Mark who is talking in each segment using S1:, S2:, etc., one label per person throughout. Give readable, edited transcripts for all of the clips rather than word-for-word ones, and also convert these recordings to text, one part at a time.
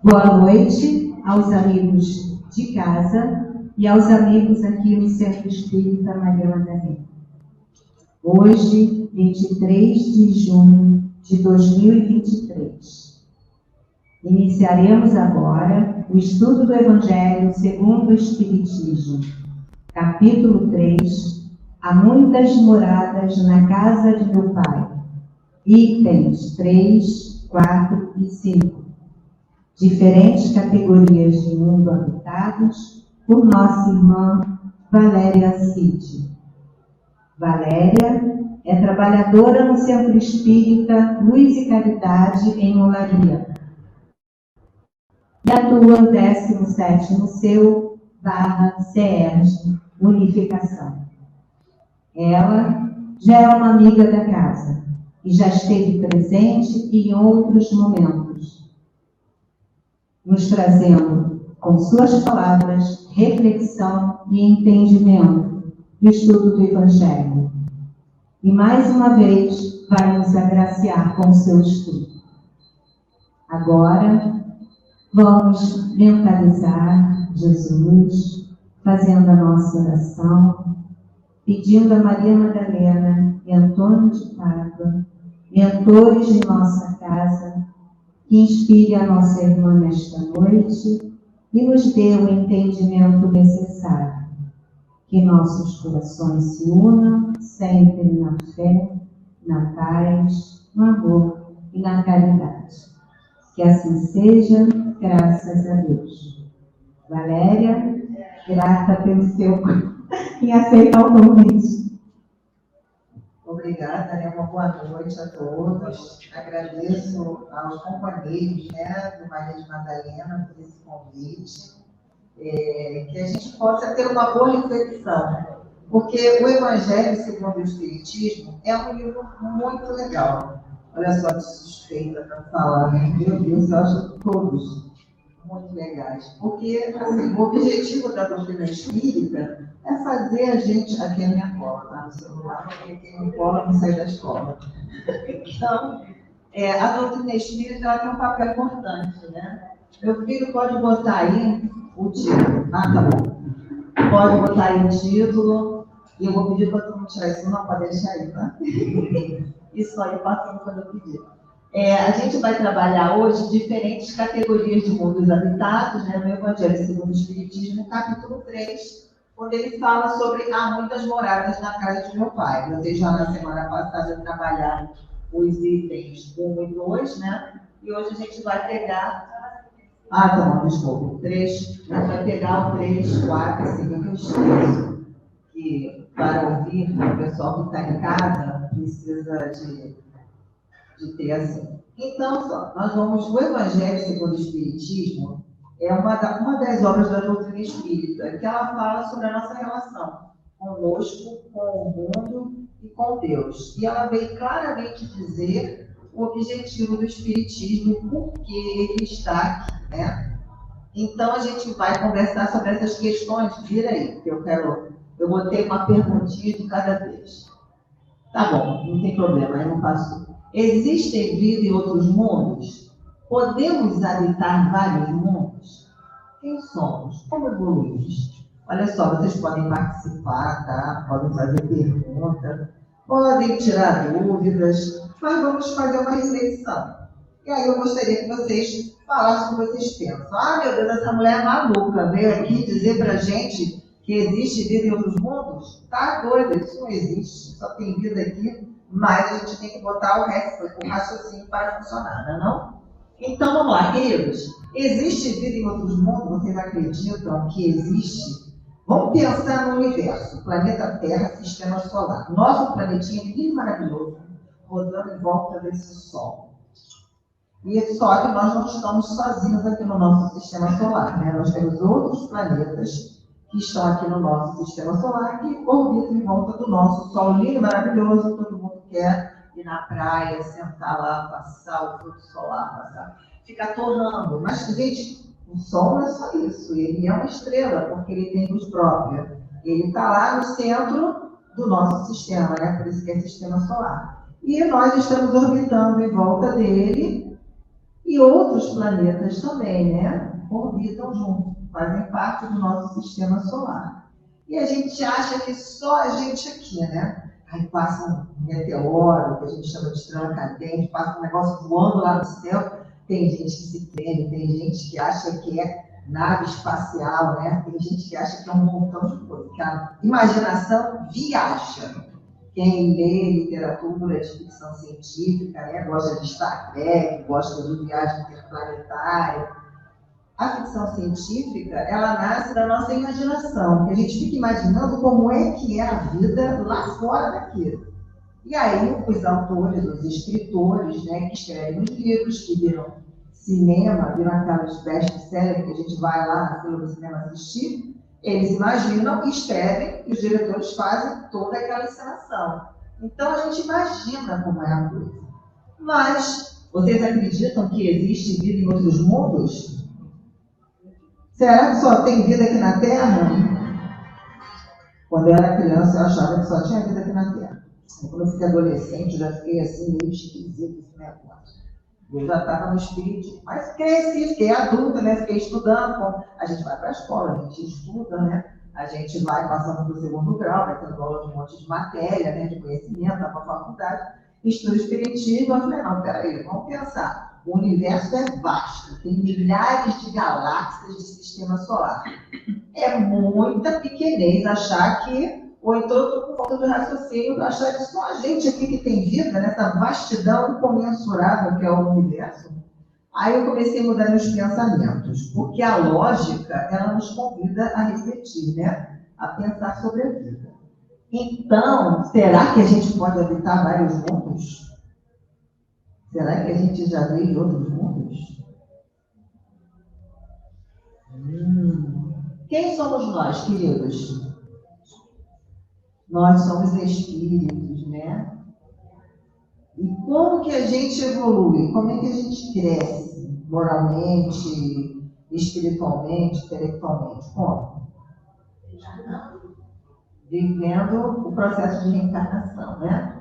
S1: Boa noite aos amigos de casa e aos amigos aqui no Centro Espírita Maria Madalena. Hoje, 23 de junho de 2023, iniciaremos agora o estudo do Evangelho segundo o Espiritismo, capítulo 3, Há muitas moradas na casa de meu Pai, itens 3, 4 e 5. Diferentes categorias de mundo habitados por nossa irmã Valéria Cid. Valéria é trabalhadora no Centro Espírita Luz e Caridade em Olaria e atua no 17º Seu /CERJ Unificação. Ela já é uma amiga da casa e já esteve presente em outros momentos, nos trazendo, com suas palavras, reflexão e entendimento do estudo do Evangelho. E, mais uma vez, vai nos agraciar com o seu estudo. Agora, vamos mentalizar Jesus, fazendo a nossa oração, pedindo a Maria Madalena e Antônio de Pádua, mentores de nossa casa, que inspire a nossa irmã nesta noite e nos dê o entendimento necessário. Que nossos corações se unam sempre na fé, na paz, no amor e na caridade. Que assim seja, graças a Deus. Valéria, grata pelo seu em aceitar o convite.
S2: Obrigada, uma boa noite a todos. Agradeço aos companheiros do Maria de Madalena por esse convite. Que a gente possa ter uma boa reflexão, porque o Evangelho segundo o Espiritismo é um livro muito legal. Olha só que suspeita para falar, né? Meu Deus, eu acho todos muito legais, porque assim, o objetivo da doutrina espírita é fazer a gente, aqui é a minha cola, tá? No celular, porque quem não cola não sai da escola. Então, a doutrina espírita ela tem um papel importante, né? Meu filho pode botar aí o título. Ah, tá bom. Pode botar aí o título, e eu vou pedir para todo mundo tirar isso, não pode deixar aí, tá? Isso aí passando quando eu pedir. A gente vai trabalhar hoje diferentes categorias de mundos habitados, no Evangelho segundo o Espiritismo, capítulo 3, onde ele fala sobre há muitas moradas na casa de meu pai. Vocês já na semana passada trabalharam os itens 1 e 2, né? E hoje a gente vai pegar... Ah, tá bom, desculpa. 3, a gente vai pegar o 3, 4 e 5, que eu esqueço. Que para ouvir, o pessoal que está em casa precisa de ter assim. Então, nós vamos... O Evangelho segundo o Espiritismo é uma das obras da doutrina espírita, que ela fala sobre a nossa relação conosco, com o mundo e com Deus. E ela vem claramente dizer o objetivo do Espiritismo e por que ele está aqui, né? Então, a gente vai conversar sobre essas questões. Vira aí, que eu botei uma perguntinha de cada vez. Tá bom, não tem problema, eu não faço. Existem vida em outros mundos? Podemos habitar vários mundos? Quem somos? Como evoluímos? Olha só, vocês podem participar, tá? Podem fazer perguntas, podem tirar dúvidas, mas vamos fazer uma reflexão. E aí eu gostaria que vocês falassem o que vocês pensam. Ah, meu Deus, essa mulher é maluca, veio aqui dizer pra gente que existe vida em outros mundos? Tá doida, isso não existe, só tem vida aqui. Mas a gente tem que botar o raciocínio para funcionar, não é não? Então, vamos lá, queridos. Existe vida em outros mundos? Vocês acreditam que existe? Vamos pensar no universo, planeta Terra, sistema solar. Nosso planetinha é lindo, maravilhoso, rodando em volta desse Sol. E só que nós não estamos sozinhos aqui no nosso sistema solar, né? Nós temos outros planetas que estão aqui no nosso sistema solar, que orbitam em volta do nosso Sol lindo, maravilhoso, todo mundo quer ir na praia, sentar lá, passar o fruto solar, ficar torrando. Mas, gente, o Sol não é só isso, ele é uma estrela, porque ele tem luz própria. Ele está lá no centro do nosso sistema, né? Por isso que é sistema solar. E nós estamos orbitando em volta dele, E outros planetas também, né? Orbitam junto, fazem parte do nosso sistema solar. E a gente acha que só a gente aqui, né? Aí passa um meteoro, que a gente chama de estrela cadente, passa um negócio voando lá no céu. Tem gente que se treme, tem gente que acha que é nave espacial, né? Tem gente que acha que é um montão de coisa, que a imaginação viaja. Quem lê literatura de ficção científica, né? Gosta de Star Trek, gosta de viagem interplanetária. A ficção científica, ela nasce da nossa imaginação, que a gente fica imaginando como é que é a vida lá fora daquilo. E aí, os autores, os escritores, né, que escrevem os livros, que viram cinema, viram aquelas best-sellers que a gente vai lá na fila do cinema assistir, eles imaginam e escrevem, e os diretores fazem toda aquela encenação. Então, a gente imagina como é a coisa. Mas, vocês acreditam que existe vida em outros mundos? Será que só tem vida aqui na Terra? Quando eu era criança, eu achava que só tinha vida aqui na Terra. Quando eu fiquei adolescente, eu já fiquei assim, meio esquisito esse negócio. Eu já estava no espírito, mas cresci, fiquei adulta, né? Fiquei estudando. A gente vai para a escola, a gente estuda, né? A gente vai passando para o segundo grau, vai tendo aula de um monte de matéria, né? De conhecimento, vai para a faculdade, estudo espiritismo. Eu falei, não, peraí, vamos pensar. O universo é vasto, tem milhares de galáxias de sistema solar. É muita pequenez achar que, ou então eu estou com falta de raciocínio, achar que só a gente aqui que tem vida, nessa vastidão incomensurável que é o universo. Aí eu comecei a mudar meus pensamentos, porque a lógica, ela nos convida a refletir, né? A pensar sobre a vida. Então, será que a gente pode habitar vários mundos? Será que a gente já veio em outros mundos? Quem somos nós, queridos? Nós somos espíritos, né? E como que a gente evolui? Como é que a gente cresce? Moralmente, espiritualmente, intelectualmente? Como? Vivendo o processo de reencarnação, né?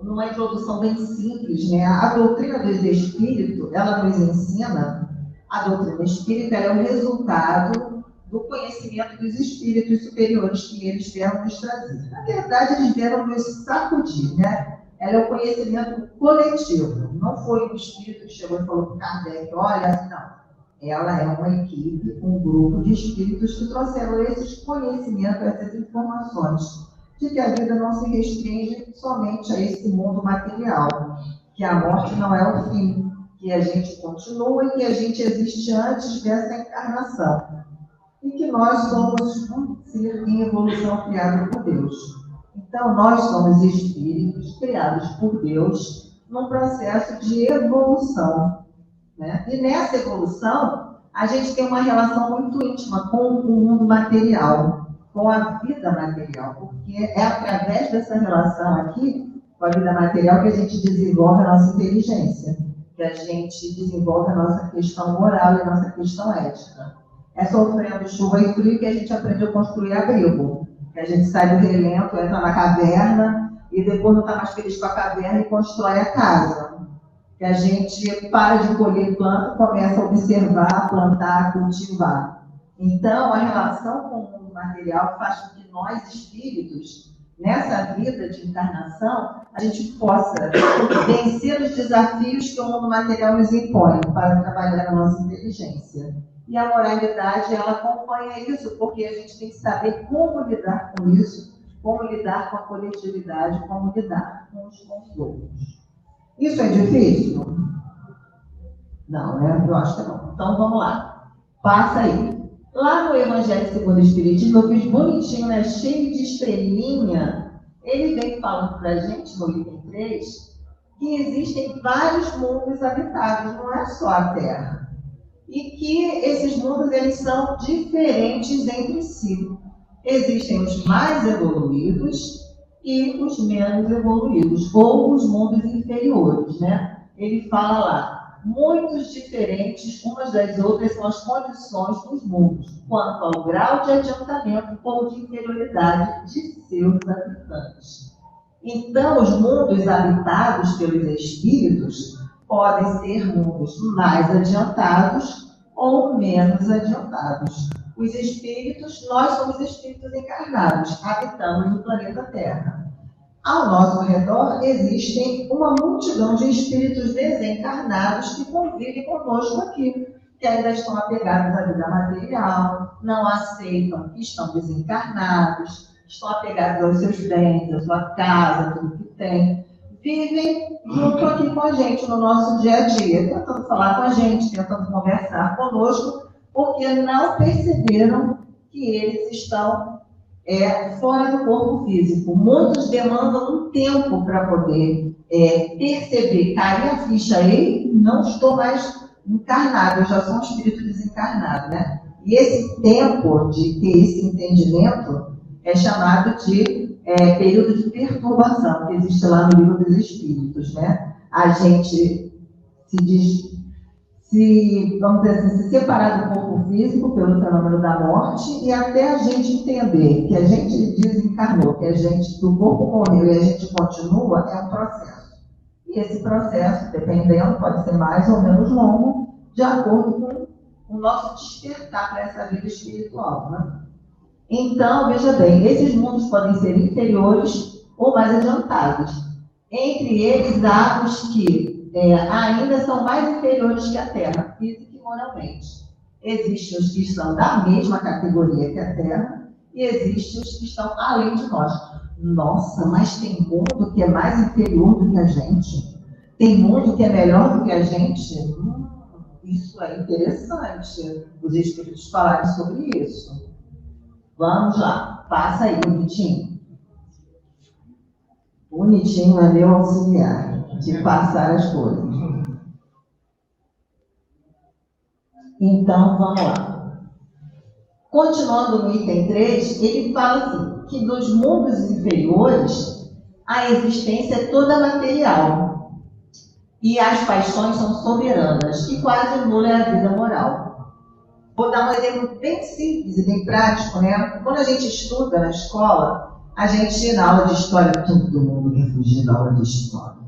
S2: Numa introdução bem simples, né? A doutrina dos espíritos, ela nos ensina, a doutrina espírita é o resultado do conhecimento dos espíritos superiores que eles vieram nos trazer. Na verdade, eles vieram nos sacudir, né? Ela é o conhecimento coletivo. Não foi o espírito que chegou e falou para o Kardec, olha, assim, não. Ela é uma equipe, um grupo de espíritos que trouxeram esses conhecimentos, essas informações, de que a vida não se restringe somente a esse mundo material, que a morte não é o fim, que a gente continua e que a gente existe antes dessa encarnação. E que nós somos um ser em evolução criado por Deus. Então, nós somos espíritos criados por Deus num processo de evolução, né? E nessa evolução, a gente tem uma relação muito íntima com o mundo material, com a vida material, porque é através dessa relação aqui, com a vida material, que a gente desenvolve a nossa inteligência, que a gente desenvolve a nossa questão moral e a nossa questão ética. É sofrendo chuva e frio que a gente aprende a construir abrigo, que a gente sai do relento, entra na caverna e depois não está mais feliz com a caverna e constrói a casa. Que a gente para de colher planta e começa a observar, plantar, cultivar. Então, a relação com o mundo material faz com que nós, espíritos, nessa vida de encarnação, a gente possa vencer os desafios que o mundo material nos impõe para trabalhar a nossa inteligência. E a moralidade, ela acompanha isso, porque a gente tem que saber como lidar com isso, como lidar com a coletividade, como lidar com os conflitos. Isso é difícil? Não, né? Eu acho que não. Então, vamos lá. Passa aí. Lá no Evangelho segundo o Espiritismo, eu fiz bonitinho, né? Cheio de estrelinha. Ele vem falando para a gente, no item 3, que existem vários mundos habitados, não é só a Terra. E que esses mundos, eles são diferentes entre si. Existem os mais evoluídos e os menos evoluídos, ou os mundos inferiores, né? Ele fala lá, muitos diferentes umas das outras são as condições dos mundos, quanto ao grau de adiantamento ou de inferioridade de seus habitantes. Então, os mundos habitados pelos espíritos podem ser mundos mais adiantados ou menos adiantados. Os espíritos, nós somos espíritos encarnados, habitamos no planeta Terra. Ao nosso redor existem uma multidão de espíritos desencarnados que convivem conosco aqui, que ainda estão apegados à vida material, não aceitam que estão desencarnados, estão apegados aos seus bens, à sua casa, tudo que tem. Vivem junto aqui com a gente no nosso dia a dia, tentando falar com a gente, tentando conversar conosco, porque não perceberam que eles estão fora do corpo físico. Muitos demandam um tempo para poder perceber, cair a ficha aí, não estou mais encarnado, eu já sou um espírito desencarnado, né? E esse tempo de ter esse entendimento é chamado de período de perturbação, que existe lá no Livro dos Espíritos, né? A gente vamos dizer assim, se separar do corpo físico pelo fenômeno da morte e até a gente entender que a gente desencarnou, que o corpo morreu e a gente continua, é um processo. E esse processo, dependendo, pode ser mais ou menos longo, de acordo com o nosso despertar para essa vida espiritual, né? Então, veja bem, esses mundos podem ser inferiores ou mais adiantados. Entre eles, há os que ainda são mais inferiores que a Terra, física e moralmente. Existem os que estão da mesma categoria que a Terra e existem os que estão além de nós. Nossa, mas tem mundo que é mais inferior do que a gente? Tem mundo que é melhor do que a gente? Isso é interessante, os espíritos falarem sobre isso. Vamos lá, passa aí, bonitinho. Bonitinho é meu auxiliar de passar as coisas. Então, vamos lá. Continuando no item 3, ele fala assim, que dos mundos inferiores, a existência é toda material e as paixões são soberanas e quase nula é a vida moral. Vou dar um exemplo bem simples e bem prático, né? Quando a gente estuda na escola, a gente, na aula de história, todo mundo quer fugir da aula de história.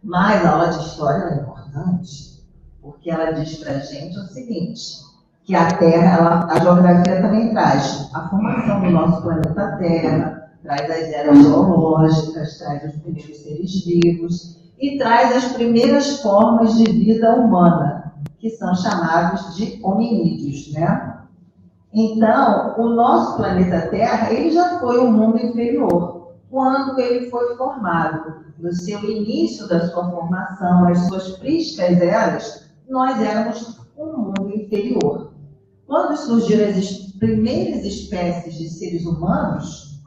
S2: Mas a aula de história é importante, porque ela diz pra gente o seguinte, que a Terra, a geografia também traz a formação do nosso planeta Terra, traz as eras geológicas, traz os primeiros seres vivos e traz as primeiras formas de vida humana, que são chamados de hominídeos, né? Então, o nosso planeta Terra, ele já foi um mundo inferior. Quando ele foi formado, no seu início da sua formação, as suas priscas eras, nós éramos um mundo inferior. Quando surgiram as primeiras espécies de seres humanos,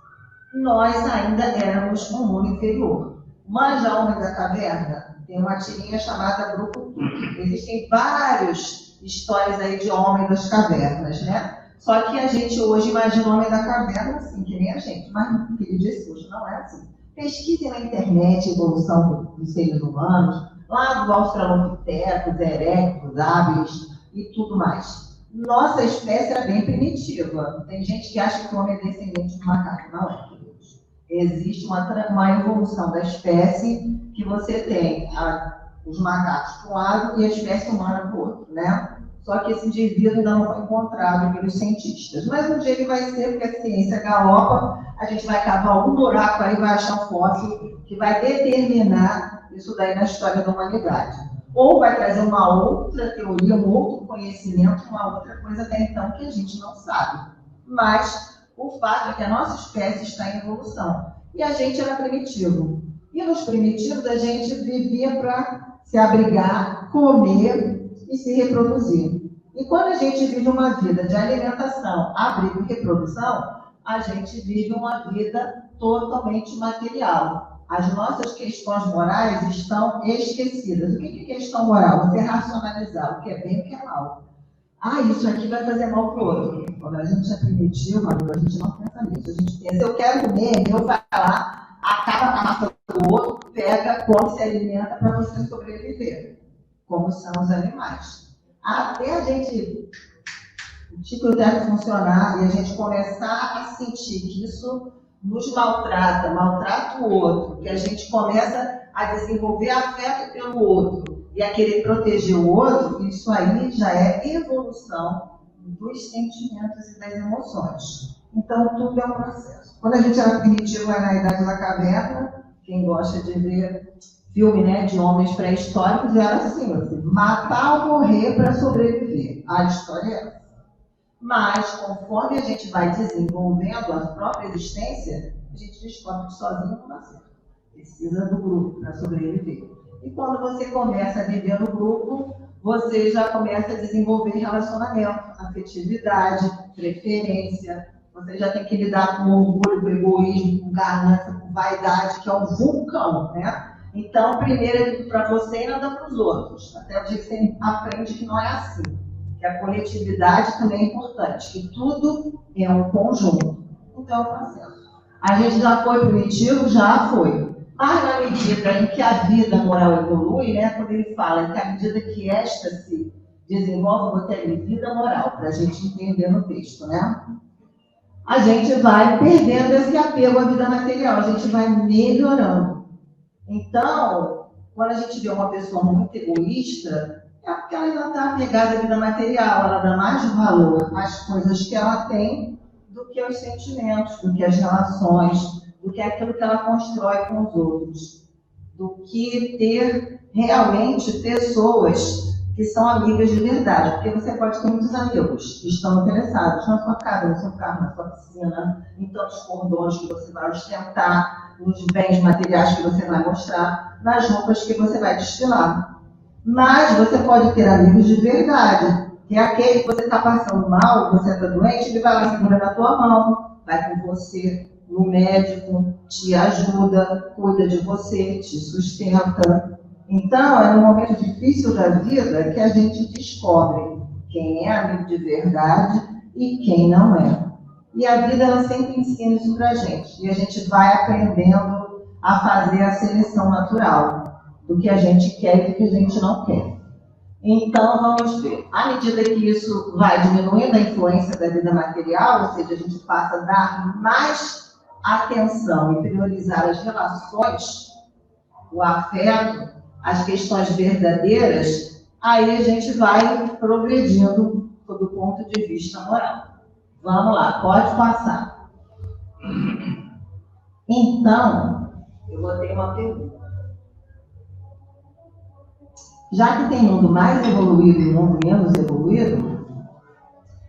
S2: nós ainda éramos um mundo inferior. Manja Homem da Caverna? Tem uma tirinha chamada Grupo Tudo. Existem várias histórias aí de Homem das Cavernas, né? Só que a gente hoje imagina o Homem da Caverna assim, que nem a gente, mas no que ele disse hoje não é assim. Pesquisem na internet a evolução dos seres humanos, lá do Australopithecus, Erectus, Habilis e tudo mais. Nossa espécie era bem primitiva. Tem gente que acha que o homem é descendente do macaco. Não é, queridos. Existe uma evolução da espécie que você tem os macacos para um lado e a espécie humana para o outro, né? Só que esse indivíduo ainda não foi encontrado pelos cientistas. Mas um dia ele vai ser, porque a ciência galopa, a gente vai cavar algum buraco aí, vai achar um fóssil que vai determinar isso daí na história da humanidade. Ou vai trazer uma outra teoria, um outro conhecimento, uma outra coisa até então que a gente não sabe. Mas o fato é que a nossa espécie está em evolução. E a gente era primitivo. E nos primitivos a gente vivia para se abrigar, comer e se reproduzir. E quando a gente vive uma vida de alimentação, abrigo e reprodução, a gente vive uma vida totalmente material. As nossas questões morais estão esquecidas. O que é questão moral? Você racionalizar o que é bem e o que é mal. Isso aqui vai fazer mal para o outro. Quando a gente é primitivo, a gente não pensa nisso. A gente pensa, eu quero comer, eu vai lá, acaba com a massa do outro, pega, come, se alimenta para você sobreviver. Como são os animais. Até a gente, o tipo deve funcionar e a gente começar a sentir que isso nos maltrata o outro, que a gente começa a desenvolver afeto pelo outro e a querer proteger o outro, isso aí já é evolução dos sentimentos e das emoções. Então, tudo é um processo. Quando a gente era primitivo lá na Idade da Caverna, quem gosta de ver filme, né, de homens pré-históricos, era assim, matar ou morrer para sobreviver. A história é essa. Mas, conforme a gente vai desenvolvendo a própria existência, a gente descobre que sozinho não dá certo. Precisa do grupo para sobreviver. E quando você começa a viver no grupo, você já começa a desenvolver relacionamento, afetividade, preferência. Você já tem que lidar com orgulho, com egoísmo, com ganância, com vaidade, que é um vulcão, né? Então, primeiro é tudo para você e nada para os outros. Até o dia que você aprende que não é assim. Que a coletividade também é importante, que tudo é um conjunto. Então, é um processo. A gente já foi primitivo? Já foi. Mas na medida em que a vida moral evolui, né, quando ele fala que à medida que esta se desenvolve, você tem vida moral, para a gente entender no texto, né? A gente vai perdendo esse apego à vida material, a gente vai melhorando. Então, quando a gente vê uma pessoa muito egoísta, é porque ela ainda está apegada à vida material, ela dá mais valor às coisas que ela tem do que aos sentimentos, do que às relações, do que aquilo que ela constrói com os outros, do que ter realmente pessoas que são amigas de verdade, porque você pode ter muitos amigos que estão interessados na sua casa, no seu carro, na sua piscina, em tantos cordões que você vai ostentar, nos bens materiais que você vai mostrar, nas roupas que você vai desfilar. Mas você pode ter amigos de verdade, que é aquele que você está passando mal, você está doente, ele vai lá, segura na tua mão, vai com você no médico, te ajuda, cuida de você, te sustenta. Então, é num momento difícil da vida que a gente descobre quem é amigo de verdade e quem não é. E a vida, ela sempre ensina isso pra gente. E a gente vai aprendendo a fazer a seleção natural do que a gente quer e do que a gente não quer. Então, vamos ver. À medida que isso vai diminuindo a influência da vida material, ou seja, a gente passa a dar mais atenção e priorizar as relações, o afeto, as questões verdadeiras, aí a gente vai progredindo sob o ponto de vista moral. Vamos lá, pode passar. Então, eu botei uma pergunta. Já que tem mundo mais evoluído e mundo menos evoluído,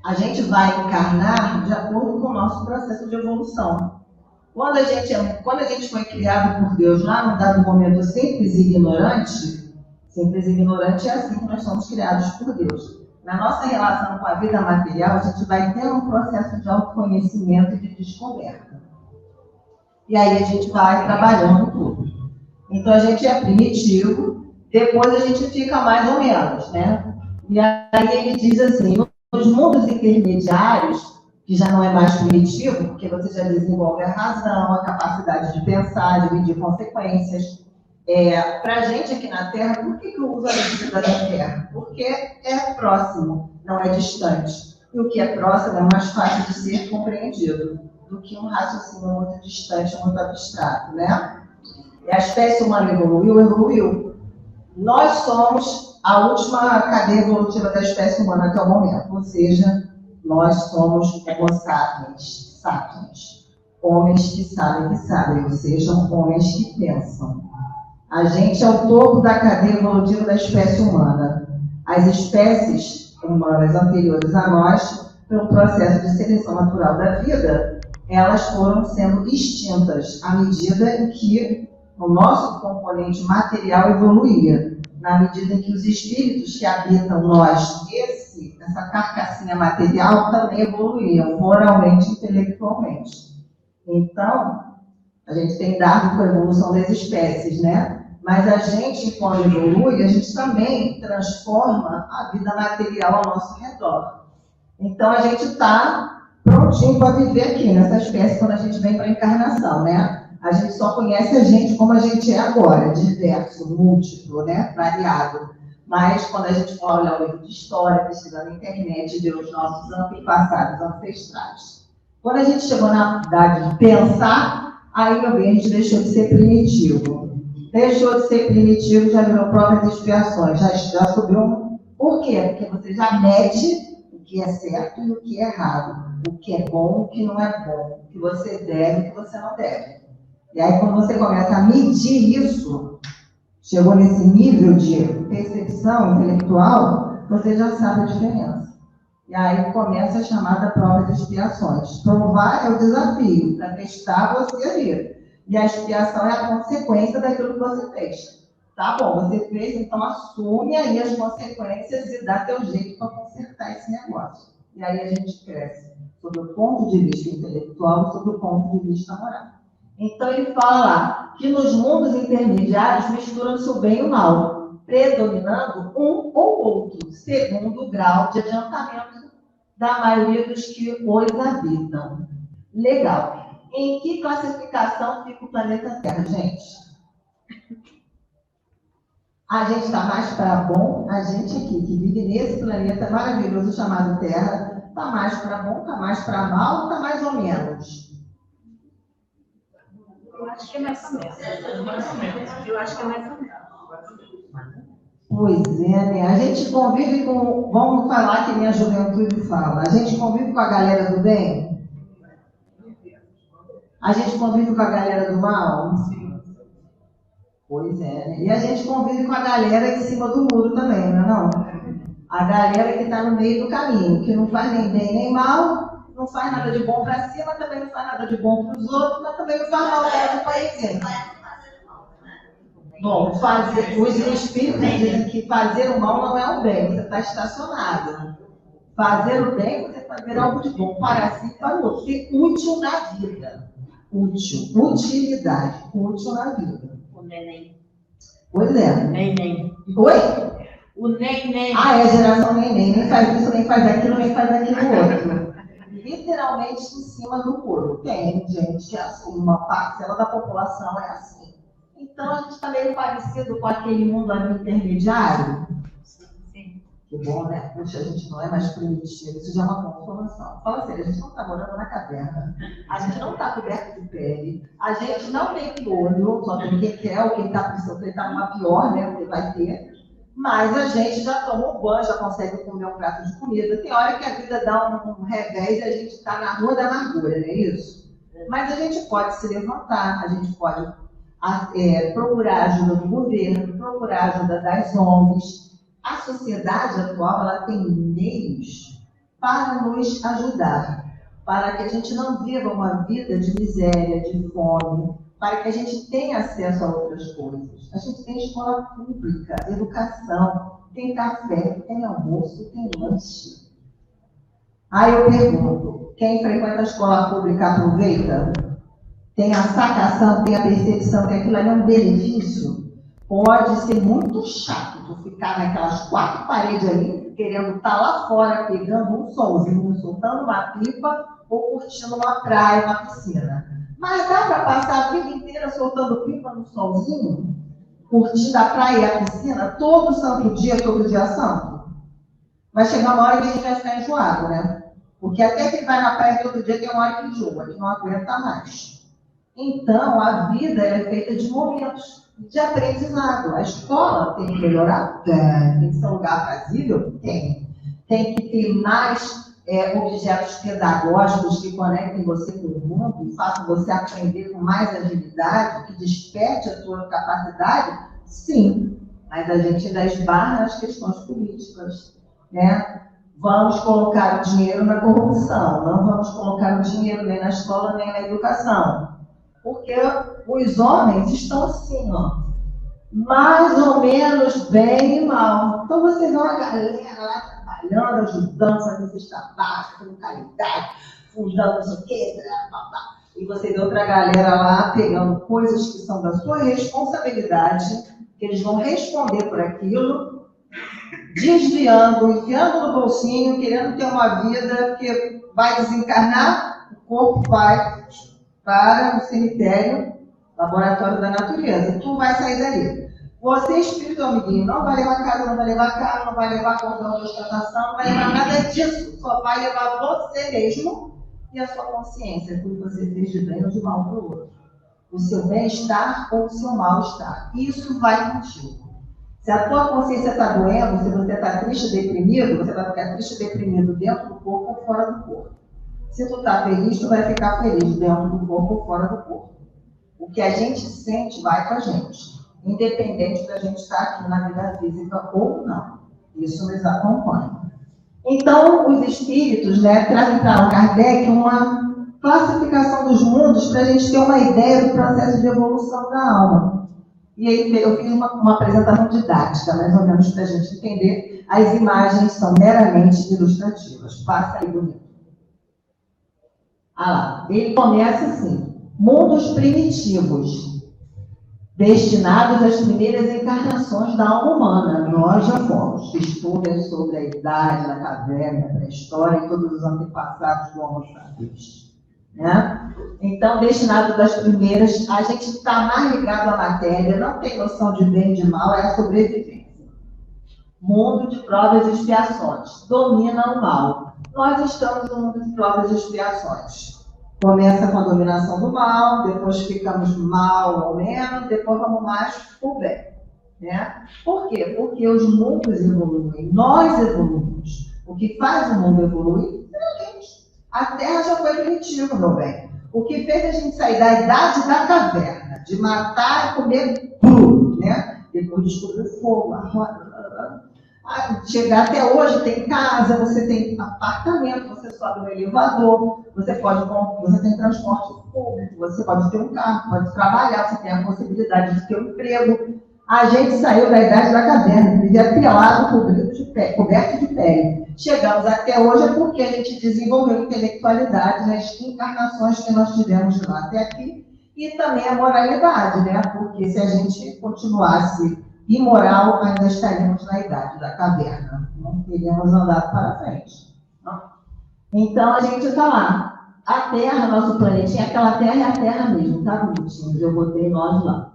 S2: a gente vai encarnar de acordo com o nosso processo de evolução. Quando a gente foi criado por Deus lá num dado momento simples e ignorante é assim que nós somos criados por Deus. Na nossa relação com a vida material, a gente vai ter um processo de autoconhecimento e de descoberta. E aí a gente vai trabalhando tudo. Então a gente é primitivo, depois a gente fica mais ou menos, né? E aí ele diz assim, nos mundos intermediários, que já não é mais primitivo, porque você já desenvolve a razão, a capacidade de pensar, de medir consequências. Para a gente aqui na Terra, por que eu uso a medida da Terra? Porque é próximo, não é distante. E o que é próximo é mais fácil de ser compreendido do que um raciocínio muito distante, muito abstrato, né? E a espécie humana evoluiu. Nós somos a última cadeia evolutiva da espécie humana até o momento, ou seja, nós somos Homo sapiens, homens que sabem, ou seja, homens que pensam. A gente é o topo da cadeia evolutiva da espécie humana. As espécies humanas anteriores a nós, pelo processo de seleção natural da vida, elas foram sendo extintas à medida em que o nosso componente material evoluía, na medida em que os espíritos que habitam nós, essa carcassinha material, também evoluíam moralmente e intelectualmente. Então, a gente tem dado com a evolução das espécies, né? Mas a gente, quando evolui, a gente também transforma a vida material ao nosso redor. Então, a gente está prontinho para viver aqui, nessa espécie, quando a gente vem para a encarnação, né? A gente só conhece a gente como a gente é agora, diverso, múltiplo, né? Variado. Mas, quando a gente for olhar o livro de história, pesquisar na internet, ver os nossos antepassados, ancestrais. Quando a gente chegou na idade de pensar, aí, meu bem, a gente deixou de ser primitivo. Deixou de ser primitivo, já virou prova de expiações, já subiu um. Por quê? Porque você já mede o que é certo e o que é errado, o que é bom e o que não é bom, o que você deve e o que você não deve. E aí, quando você começa a medir isso, chegou nesse nível de percepção intelectual, você já sabe a diferença. E aí começa a chamada prova de expiações. Provar é o desafio, para testar você ali. E a expiação é a consequência daquilo que você fez. Tá bom, você fez, então assume aí as consequências e dá teu jeito para consertar esse negócio. E aí a gente cresce sob o ponto de vista intelectual e sob o ponto de vista moral. Então ele fala lá que nos mundos intermediários misturam-se o bem e o mal, predominando um ou outro, segundo o grau de adiantamento da maioria dos que os habitam. Legal. Em que classificação fica o planeta Terra, gente? A gente está mais para bom, a gente aqui, que vive nesse planeta maravilhoso chamado Terra, está mais para bom, está mais para mal, está mais ou menos?
S3: Eu acho que é mais ou menos. Eu acho que é mais ou menos.
S2: Pois é, né? A gente convive com, vamos falar que minha juventude fala, a gente convive com a galera do bem? A gente convive com a galera do mal? Sim. Pois é, né? E a gente convive com a galera em cima do muro também, não é não? A galera que está no meio do caminho, que não faz nem bem nem mal, não faz nada de bom para cima, também não faz nada de bom para os outros, mas também não faz mal para ninguém. Bom, os espíritos dizem que fazer o mal não é o bem, você está estacionado. Fazer o bem, você fazer algo de bom para si e para o outro. Ser útil na vida. Útil, utilidade, útil na vida.
S3: O neném.
S2: Pois é.
S3: Neném.
S2: Oi?
S3: O neném.
S2: Ah, é, geração neném. Nem faz isso, nem faz aquilo, nem faz aquilo outro. Literalmente em cima do muro. Tem gente que é assim, uma parcela da população é assim. Então, a gente está meio parecido com aquele mundo ali intermediário.
S3: Sim.
S2: Que bom, né? Puxa, a gente não é mais primitivo. Isso já é uma consolação. Fala sério, a gente não está morando na caverna. A gente não está coberto de pele. A gente não tem piolho. Só tem quem quer ou quem está precisando tentar uma pior, né? Porque vai ter. Mas a gente já toma um banho, já consegue comer um prato de comida. Tem hora que a vida dá um revés e a gente está na rua da amargura, não é isso? Mas a gente pode se levantar, a gente pode procurar ajuda do governo, procurar ajuda das ONGs. A sociedade atual ela tem meios para nos ajudar, para que a gente não viva uma vida de miséria, de fome, para que a gente tenha acesso a outras coisas. A gente tem escola pública, educação, tem café, tem almoço, tem lanche. Aí eu pergunto, quem frequenta a escola pública aproveita? Tem a sacação, tem a percepção que aquilo ali é um benefício? Pode ser muito chato tu ficar naquelas 4 paredes ali, querendo estar lá fora, pegando um solzinho, soltando uma pipa ou curtindo uma praia, uma piscina. Mas dá para passar a vida inteira soltando pipa no solzinho, curtindo a praia e a piscina, todo santo dia, todo dia santo? Vai chegar uma hora que a gente vai ficar enjoado, né? Porque até que vai na praia todo dia, tem uma hora que enjoa, que não aguenta mais. Então, a vida é feita de momentos de aprendizado. A escola tem que melhorar? Tem que ser um lugar aprazível? Tem. Tem que ter mais objetos pedagógicos que conectem você com o mundo e façam você aprender com mais agilidade, que desperte a sua capacidade? Sim. Mas a gente ainda esbarra nas questões políticas, né? Vamos colocar o dinheiro na corrupção, não vamos colocar o dinheiro nem na escola nem na educação. Porque os homens estão assim, ó, mais ou menos bem e mal. Então você vê uma galera lá trabalhando, ajudando, fazendo cesta básica, fazendo caridade, fundando não sei o quê, e você vê outra galera lá pegando coisas que são da sua responsabilidade, que eles vão responder por aquilo, desviando, enfiando no bolsinho, querendo ter uma vida que vai desencarnar, o corpo vai para o cemitério, laboratório da natureza. Tu vai sair dali. Você, espírito amiguinho, não vai levar casa, não vai levar carro, não vai levar cordão de ostentação, não vai levar nada disso. Só vai levar você mesmo e a sua consciência, tudo que você fez de bem ou de mal para o outro. o seu bem-estar ou o seu mal-estar. Isso vai contigo. Se a tua consciência está doendo, se você está triste e deprimido, você vai ficar triste e deprimido dentro do corpo ou fora do corpo. Se tu está feliz, tu vai ficar feliz dentro do corpo ou fora do corpo. O que a gente sente vai com a gente, independente da gente estar aqui na vida física ou não. Isso nos acompanha. Então, os espíritos, né, trazem para Kardec uma classificação dos mundos para a gente ter uma ideia do processo de evolução da alma. E aí eu fiz uma apresentação didática, mais ou menos, para a gente entender. As imagens são meramente ilustrativas. Passa aí bonito. Ah lá, ele começa assim: mundos primitivos, destinados às primeiras encarnações da alma humana. Nós já fomos. Estudem sobre a idade, a caverna, a pré-história e todos os antepassados do Homo sapiens. Né? Então, destinado das primeiras, a gente está mais ligado à matéria, não tem noção de bem e de mal, é a sobrevivência. Mundo de provas e expiações, domina o mal. Nós estamos no mundo de provas e expiações. Começa com a dominação do mal, depois ficamos mal ou menos, depois vamos mais por bem. Né? Por quê? Porque os mundos evoluem, nós evoluímos. O que faz o mundo evoluir é a gente. A Terra já foi primitiva, meu bem. O que fez a gente sair da idade da caverna, de matar e comer cru, né? Depois descobrir o fogo, a roda, chegar até hoje, tem casa, você tem apartamento, você sobe no elevador, você tem transporte público, você pode ter um carro, pode trabalhar, você tem a possibilidade de ter um emprego. A gente saiu da idade da caverna, vivia pelado, coberto de pele. Chegamos até hoje é porque a gente desenvolveu intelectualidade nas encarnações que nós tivemos de lá até aqui, e também a moralidade, né? Porque se a gente continuasse imoral, ainda estaríamos na idade da caverna, não teríamos andado para frente. Não? Então a gente está lá. A Terra, nosso planetinha, aquela Terra é a Terra mesmo, tá bonitinho? Eu botei nós lá.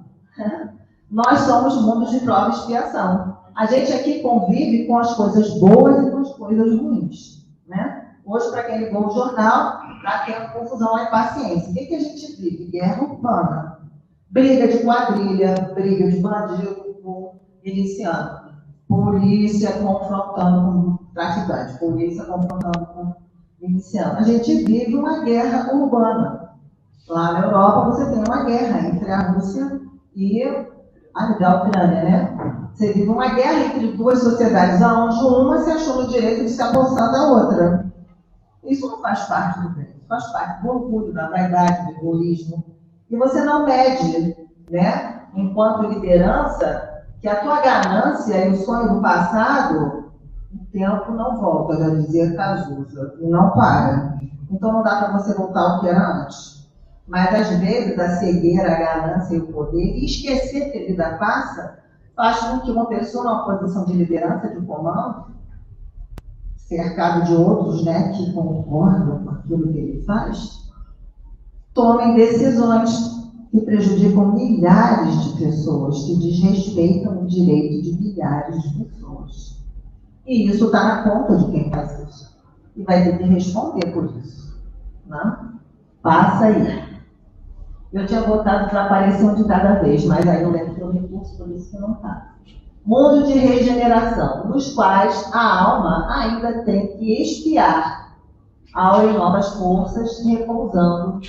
S2: Nós somos mundos de prova e expiação. A gente aqui convive com as coisas boas e com as coisas ruins. Né? Hoje, para quem ligou o jornal, está tendo confusão lá em Paciência. O que a gente vive? Guerra urbana. Briga de quadrilha, briga de bandido com miliciano. Polícia confrontando com traficante. Polícia confrontando com miliciano. A gente vive uma guerra urbana. Lá na Europa, você tem uma guerra entre a Rússia e da Ucrânia, né? Você vive uma guerra entre duas sociedades, onde uma se achou no direito de se apossar da outra. Isso não faz parte do bem, faz parte do orgulho, da vaidade, do egoísmo. E você não mede, né, enquanto liderança, que a tua ganância e o sonho do passado, o tempo não volta, já dizia Cazuza, e não para. Então não dá para você voltar ao que era antes. Mas às vezes a cegueira, a ganância e o poder, e esquecer que a vida passa, faz com que uma pessoa numa posição de liderança, de comando, cercado de outros, né, que concordam com aquilo que ele faz, tomem decisões que prejudicam milhares de pessoas, que desrespeitam o direito de milhares de pessoas. E isso está na conta de quem faz isso. E vai ter que responder por isso. Não? Passa aí. Eu tinha botado para aparecer um de cada vez, mas aí eu lembro que eu recurso, por isso que não está. Mundo de regeneração, nos quais a alma ainda tem que expiar ao em novas forças, repousando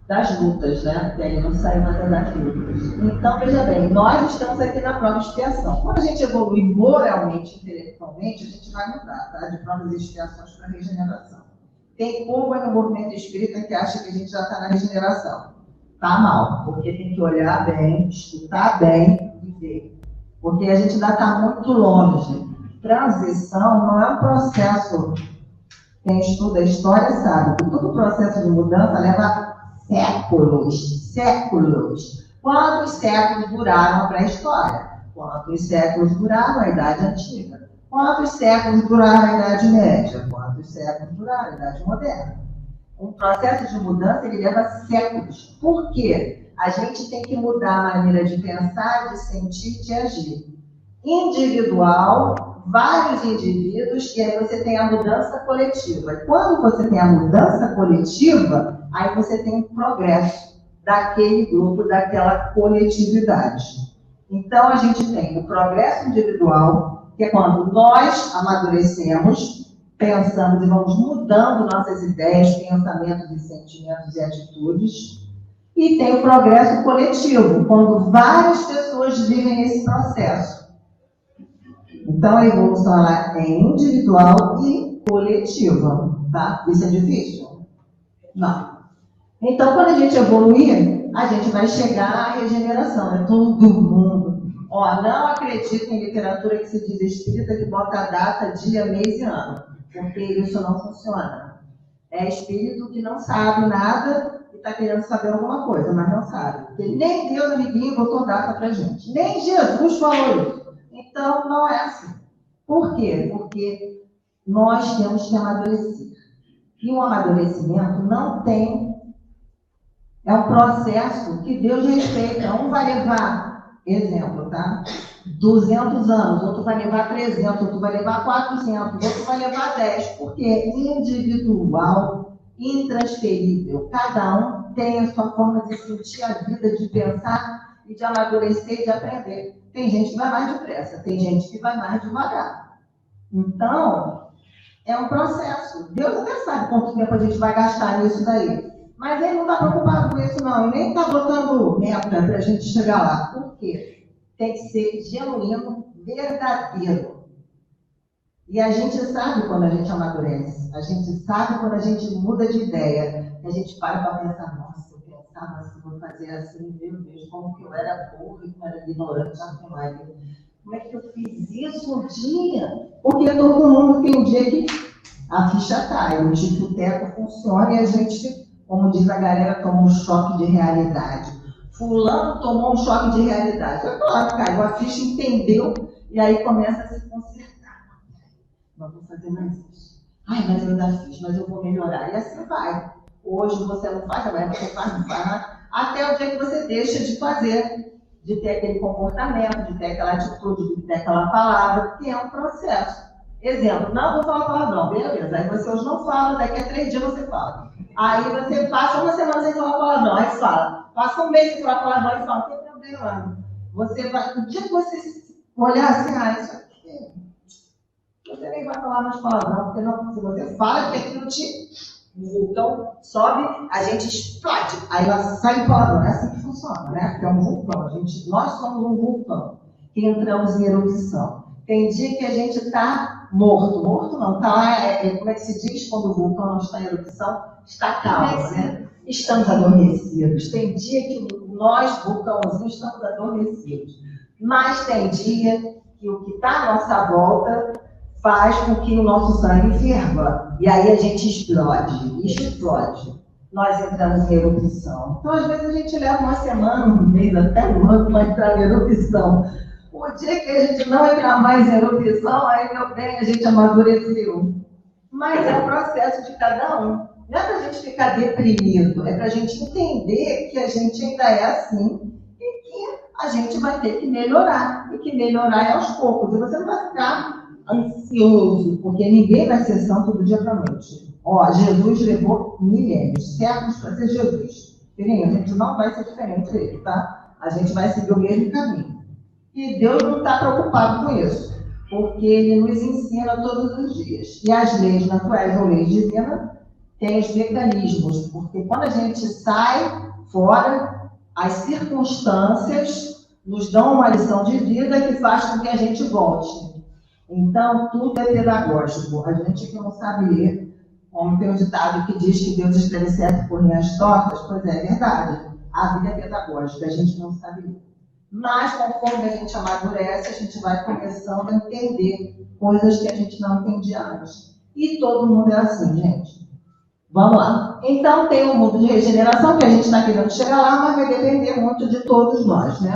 S2: das lutas, né? Porque aí não saiu mais das lutas. Então, veja bem, nós estamos aqui na prova de expiação. Quando a gente evolui moralmente, intelectualmente, a gente vai mudar, tá? De provas e expiações para regeneração. Tem povo no movimento espírita que acha que a gente já está na regeneração. Está mal, porque tem que olhar bem, escutar bem e ver. Porque a gente ainda está muito longe. Transição não é um processo. Quem estuda a história sabe que todo processo de mudança leva séculos. Quantos séculos duraram a pré-história? Quantos séculos duraram a Idade Antiga? Quantos séculos duraram a Idade Média? Quantos séculos duraram a Idade Moderna? Um processo de mudança, ele leva séculos. Por quê? A gente tem que mudar a maneira de pensar, de sentir, de agir. Individual, vários indivíduos, e aí você tem a mudança coletiva. E quando você tem a mudança coletiva, aí você tem um progresso. daquele grupo, daquela coletividade. Então, a gente tem o progresso individual, que é quando nós amadurecemos, pensamos e vamos mudando nossas ideias, pensamentos e sentimentos e atitudes. E tem o progresso coletivo, quando várias pessoas vivem esse processo. Então, a evolução ela é individual e coletiva, tá? Isso é difícil? Não. Então, quando a gente evoluir, a gente vai chegar à regeneração, né? Todo mundo. Ó, não acredita em literatura que se diz espírita, que bota a data, dia, mês e ano, porque isso não funciona. É espírito que não sabe nada e está querendo saber alguma coisa, mas não sabe. Porque nem Deus, amiguinho, botou data pra gente. Nem Jesus falou isso. Então, não é assim. Por quê? Porque nós temos que amadurecer. E o amadurecimento não tem... É um processo que Deus respeita. Um vai levar, exemplo, tá? 200 anos, outro vai levar 300, outro vai levar 400, outro vai levar 10. Porque é individual, intransferível. Cada um tem a sua forma de sentir a vida, de pensar e de amadurecer e de aprender. Tem gente que vai mais depressa, tem gente que vai mais devagar. Então, é um processo. Deus até sabe quanto tempo a gente vai gastar nisso daí. Mas ele não está preocupado com isso, não. E nem está botando meta para a gente chegar lá. Por quê? Tem que ser genuíno, verdadeiro. E a gente sabe quando a gente amadurece. A gente sabe quando a gente muda de ideia. A gente para pensar, nossa, eu pensava assim, vou fazer assim, meu Deus, como que eu era burro, como eu era ignorante, como é que eu fiz isso um dia? Porque todo mundo tem um dia que a ficha cai, o tico-teco funciona e a gente, como diz a galera, toma um choque de realidade. Fulano tomou um choque de realidade. É claro, caiu a ficha, entendeu, e aí começa a se consertar. Não vou fazer mais isso. Ai, mas eu ainda fiz, mas eu vou melhorar. E assim vai. Hoje você não faz, amanhã você faz, não faz. Até o dia que você deixa de fazer, de ter aquele comportamento, de ter aquela atitude, de ter aquela palavra, que é um processo. Exemplo, não vou falar palavrão, beleza. Aí você hoje não fala, daqui a 3 dias você fala. Aí você passa uma semana sem falar palavrão, aí fala. Passa um mês sem falar palavrão e fala, não tem problema. Você vai, o dia que você olhar assim, isso aqui, você nem vai falar mais palavrão, porque não, se você fala, que aquilo o vulcão sobe, a gente explode. Aí ela sai palavrão, é assim que funciona, né? Porque é um vulcão, nós somos um vulcão, que entramos em erupção. Tem dia que a gente está morto não, está lá, como é que se diz quando o vulcão não está em erupção? Está calmo, né? Estamos adormecidos. Tem dia que nós, vulcãozinhos, estamos adormecidos. Mas tem dia que o que está à nossa volta faz com que o nosso sangue ferva. E aí a gente explode. Nós entramos em erupção. Então, às vezes, a gente leva uma semana, um mês, até um ano para entrar em erupção. O dia que a gente não entrar mais em erupção, aí, meu bem, a gente amadureceu. Mas é o processo de cada um. Não é para a gente ficar deprimido, é para a gente entender que a gente ainda é assim e que a gente vai ter que melhorar. E que melhorar é aos poucos. E você não vai ficar ansioso, porque ninguém vai ser santo do dia para a noite. Ó, Jesus levou milênios, séculos para ser Jesus. Filhinho, a gente não vai ser diferente dele, tá? A gente vai seguir o mesmo caminho. E Deus não está preocupado com isso, porque Ele nos ensina todos os dias. E as leis naturais ou leis divinas têm os mecanismos, porque quando a gente sai fora, as circunstâncias nos dão uma lição de vida que faz com que a gente volte. Então, tudo é pedagógico. A gente que não sabe ler, como tem um ditado que diz que Deus escreve certo por linhas tortas, pois é verdade. A vida é pedagógica, a gente não sabe ler. Mas, conforme a gente amadurece, a gente vai começando a entender coisas que a gente não entendia antes. E todo mundo é assim, gente. Vamos lá. Então, tem um mundo de regeneração, que a gente está querendo chegar lá, mas vai depender muito de todos nós, né?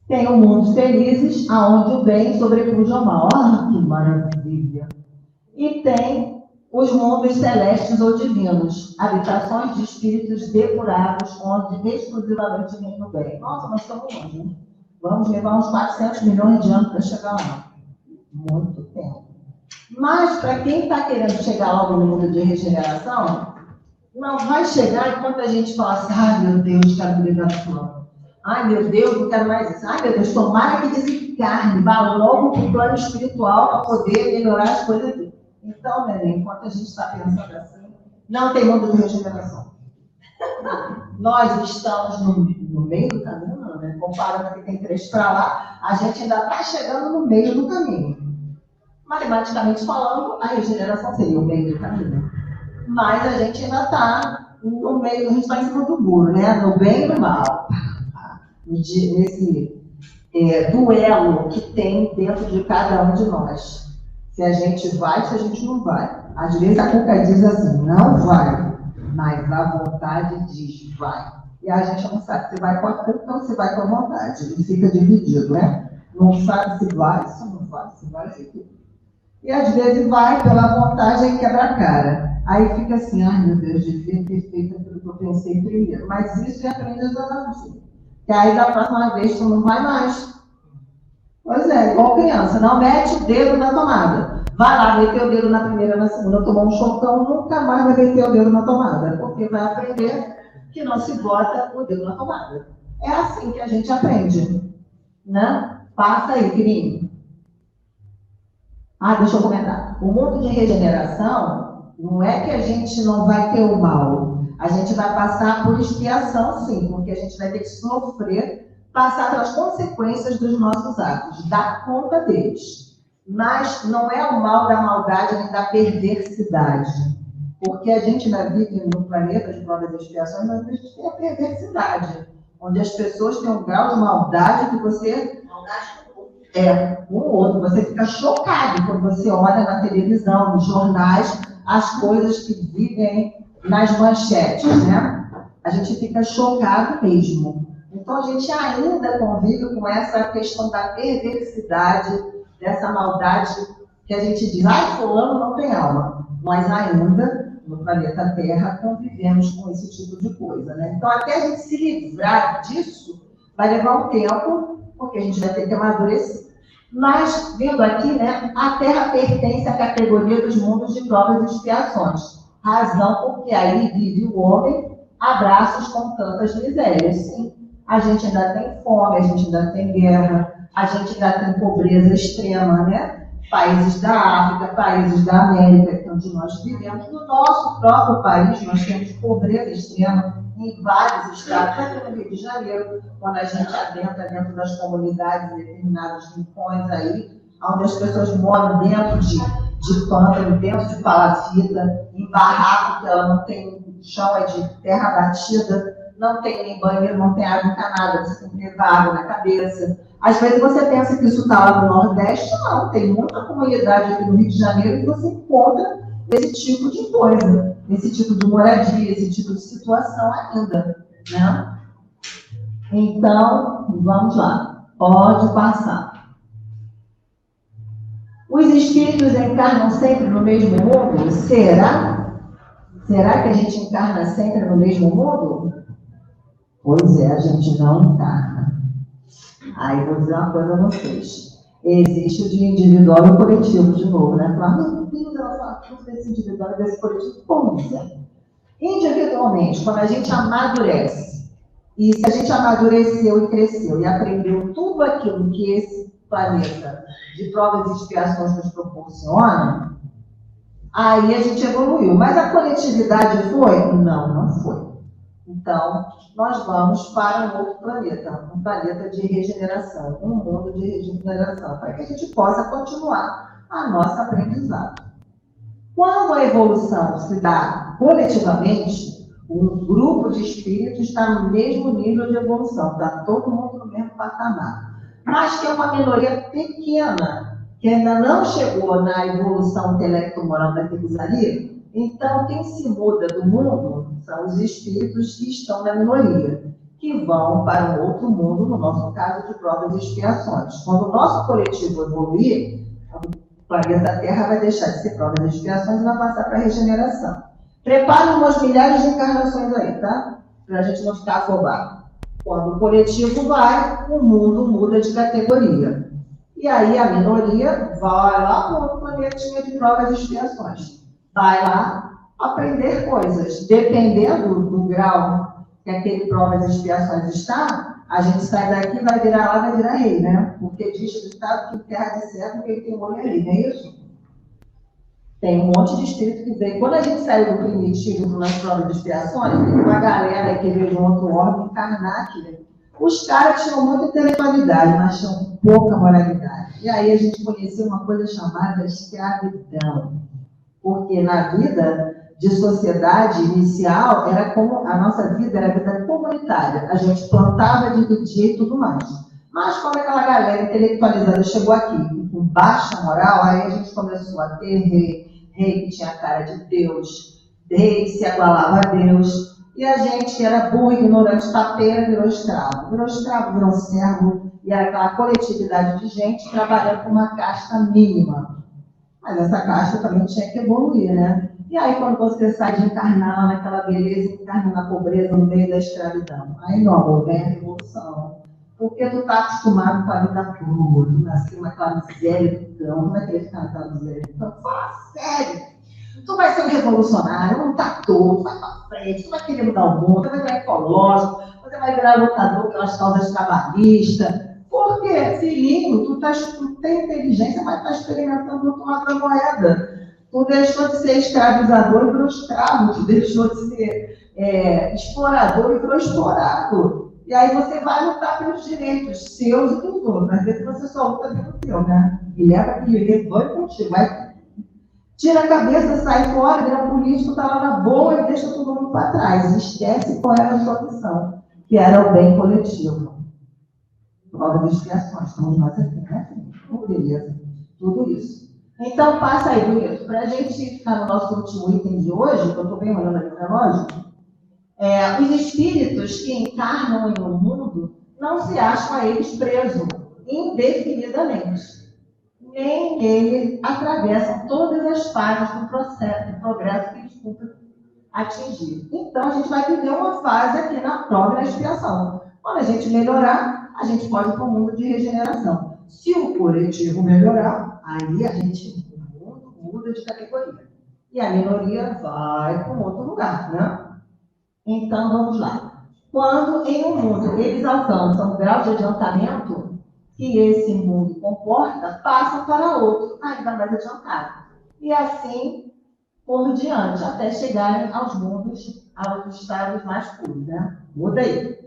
S2: Tem o mundo felizes, aonde o bem sobrepuja o mal. Ah, que maravilha! E tem os mundos celestes ou divinos, habitações de espíritos depurados, onde exclusivamente reina o bem. Nossa, nós estamos longe, hein? Vamos levar uns 400 milhões de anos para chegar lá. Muito tempo. Mas, para quem está querendo chegar logo no mundo de regeneração, não vai chegar enquanto a gente fala assim, ai meu Deus, quero brigar do plano. Ai meu Deus, não quero mais isso. Ai meu Deus, tomara que desencarne, vá logo para o plano espiritual para poder melhorar as coisas aqui. Então, neném, enquanto a gente está pensando assim, não tem mundo de regeneração. Nós estamos no meio do caminho, não, né? Comparando que tem 3 para lá, a gente ainda está chegando no meio do caminho. Matematicamente falando, a regeneração seria o meio do caminho. Mas a gente ainda está no meio, a gente está em cima do muro, né? No bem e no mal. Nesse duelo que tem dentro de cada um de nós. Se a gente vai, se a gente não vai. Às vezes a Cuca diz assim, não vai, mas a vontade diz vai. E a gente não sabe se vai com a Cuca ou se vai com a vontade. Ele fica dividido, né? Não sabe se vai, se não vai, se vai, se fica. E às vezes vai pela vontade e quebra a cara. Aí fica assim, ai meu Deus, devia ter feito aquilo que eu pensei primeiro. Mas isso é aprendizagem. Que aí da próxima vez tu não vai mais. Pois é, igual criança, não mete o dedo na tomada. Vai lá, meter o dedo na primeira, na segunda, tomar um chocão, nunca mais vai meter o dedo na tomada. Porque vai aprender que não se bota o dedo na tomada. É assim que a gente aprende. Né? Passa aí, querido. Deixa eu comentar. O mundo de regeneração não é que a gente não vai ter o mal. A gente vai passar por expiação, sim, porque a gente vai ter que sofrer, passar pelas consequências dos nossos atos, dar conta deles. Mas não é o mal da maldade nem da perversidade. Porque a gente ainda vive no planeta de provas e expiações, mas a gente tem a perversidade, onde as pessoas têm um grau de maldade que você... um outro. Você fica chocado quando você olha na televisão, nos jornais, as coisas que vivem nas manchetes, né? A gente fica chocado mesmo. Então, a gente ainda convive com essa questão da perversidade, dessa maldade que a gente diz, fulano não tem alma. Nós ainda, no planeta Terra, convivemos com esse tipo de coisa, né? Então, até a gente se livrar disso, vai levar um tempo, porque a gente vai ter que amadurecer. Mas, vendo aqui, né, a Terra pertence à categoria dos mundos de provas e expiações. Razão porque aí vive o homem a braços com tantas misérias. Sim, a gente ainda tem fome, a gente ainda tem guerra, a gente ainda tem pobreza extrema, né? Países da África, países da América, que é onde nós vivemos. No nosso próprio país, nós temos pobreza extrema em vários estados, até no Rio de Janeiro, quando a gente adentra dentro das comunidades, determinados rincões aí, onde as pessoas moram dentro de pântano, dentro de palafita, em barraco, que ela não tem chão, é de terra batida, não tem nem banheiro, não tem água encanada, você tem que levar água na cabeça. Às vezes você pensa que isso está lá no Nordeste, não, tem muita comunidade aqui no Rio de Janeiro que você encontra esse tipo de coisa, esse tipo de moradia, esse tipo de situação ainda, né? Então, vamos lá, pode passar. Os espíritos encarnam sempre no mesmo mundo? Será? Será que a gente encarna sempre no mesmo mundo? Pois é, a gente não encarna. Aí vou dizer uma coisa a vocês. Existe o de individual e coletivo de novo, né? Meu Deus, ela fala tudo desse individual e desse coletivo. Pois é. Individualmente, quando a gente amadurece, e se a gente amadureceu e cresceu e aprendeu tudo aquilo que esse planeta de provas e expiações nos proporciona, aí a gente evoluiu. Mas a coletividade foi? Não, não foi. Então, nós vamos para um outro planeta, um planeta de regeneração, um mundo de regeneração, para que a gente possa continuar a nossa aprendizado. Quando a evolução se dá coletivamente, um grupo de espíritos está no mesmo nível de evolução, está todo mundo no mesmo patamar. Mas que é uma minoria pequena, que ainda não chegou na evolução intelecto-moral daqueles ali. Então, quem se muda do mundo são os espíritos que estão na minoria, que vão para um outro mundo, no nosso caso, de provas e expiações. Quando o nosso coletivo evoluir, o planeta Terra vai deixar de ser provas e expiações e vai passar para a regeneração. Prepare umas milhares de encarnações aí, tá? Para a gente não ficar afobado. Quando o coletivo vai, o mundo muda de categoria. E aí a minoria vai lá para outro planetinha de provas e expiações. Vai lá aprender coisas. Dependendo do grau que aquele provas e expiações está, a gente sai daqui, vai virar lá, vai virar rei, né? Porque diz o Estado que terra de servo, quem tem olho é rei, não é isso? Tem um monte de espírito que vem. Quando a gente saiu do primitivo nas provas de expiações, tem uma galera que veio de um outro órgão encarnar aqui. Os caras tinham muita intelectualidade, mas tinham pouca moralidade. E aí a gente conheceu uma coisa chamada escravidão. Porque na vida de sociedade inicial, era como a nossa vida era vida comunitária. A gente plantava, dividia e tudo mais. Mas quando aquela galera intelectualizada chegou aqui, com baixa moral, aí a gente começou a ter rei que tinha a cara de Deus, rei que se igualava a Deus, e a gente que era burro, ignorante, tapeira, virou escravo, virou servo, e era aquela coletividade de gente trabalhando com uma casta mínima. Mas essa casta também tinha que evoluir, né? E aí, quando você sai de encarnar naquela beleza, encarna na pobreza, no meio da escravidão, aí, meu amor, vem a revolução. Porque tu tá acostumado com a vida crua, tu nasceu naquela miséria do cão, como é que ele fica naquela miséria do cão? Fala sério! Tu vai ser um revolucionário, um tator, tu vai pra frente, tu vai querer mudar o mundo, tu vai virar ecológico, você vai virar lutador pelas causas trabalhistas. Porque, filhinho, tu tem inteligência, mas tá experimentando do outro lado da moeda. Tu deixou de ser escravizador e virou escravo, tu deixou de ser explorador e virou explorado. E aí você vai lutar pelos direitos seus e dos outros. Às vezes você só luta pelo teu, né? E leva aquele doido contigo. Vai, tira a cabeça, sai fora, vira político, tá lá na boa e deixa todo mundo para trás. Esquece qual era a sua missão, que era o bem coletivo. Prova de expiações, estamos nós aqui, né? Beleza. Tudo isso. Então, passa aí, bonito. Para a gente ficar no nosso último item de hoje, que eu estou bem olhando ali no relógio, os espíritos que encarnam em um mundo não se acham a eles presos indefinidamente. Nem ele atravessam todas as fases do processo, do progresso que eles cumprem atingir. Então, a gente vai viver uma fase aqui na prova e na expiação. Quando a gente melhorar, a gente pode ir para um mundo de regeneração. Se o coletivo melhorar, aí a gente muda de categoria. E a minoria vai para um outro lugar, né? Então, vamos lá. Quando em um mundo eles alcançam um grau de adiantamento que esse mundo comporta, passam para outro ainda mais adiantado. E assim por diante, até chegarem aos mundos, aos estados mais puros, né? Muda aí.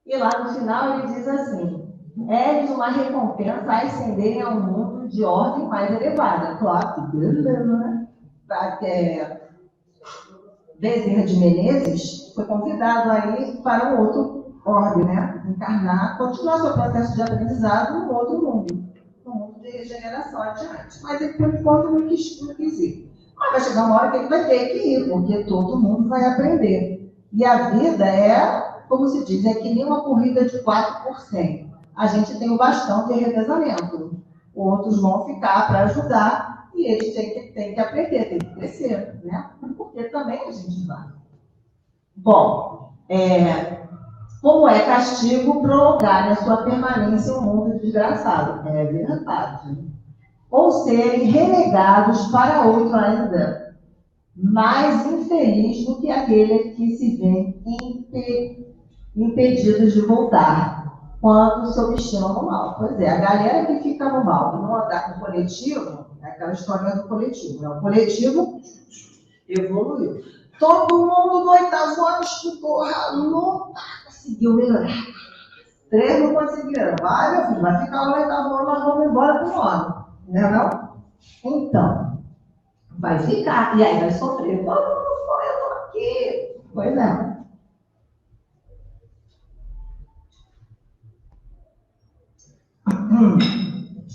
S2: E lá no final ele diz assim: é-lhes uma recompensa a ascenderem a um mundo de ordem mais elevada. Claro que beleza, né? Bezerra de Menezes foi convidado aí para um outro ordem, né? Encarnar, continuar seu processo de aprendizado no outro mundo, no mundo de regeneração adiante. Mas ele, por enquanto, não quis ir. Mas vai chegar uma hora que ele vai ter que ir, porque todo mundo vai aprender. E a vida é, como se diz, é que nem uma corrida de 4%. A gente tem o bastão de revezamento. Outros vão ficar para ajudar. E eles têm que aprender, têm que crescer, né? Porque também a gente vai. Bom, como é castigo prolongar a sua permanência em um mundo desgraçado? É verdade. Ou serem relegados para outro ainda mais infeliz do que aquele que se vê impedidos de voltar quando se obstinam no mal. Pois é, a galera que fica no mal e não andar com o coletivo, é aquela história do coletivo, né? O coletivo evoluiu. Todo mundo no 8º ano estudou, ralou, conseguiu melhorar. 3 não conseguiram. Vai, meu filho, vai ficar no 8º ano, nós vamos embora pro 9. Não é não? Então, vai ficar. E aí vai sofrer. Todo mundo foi, eu tô aqui. Pois é.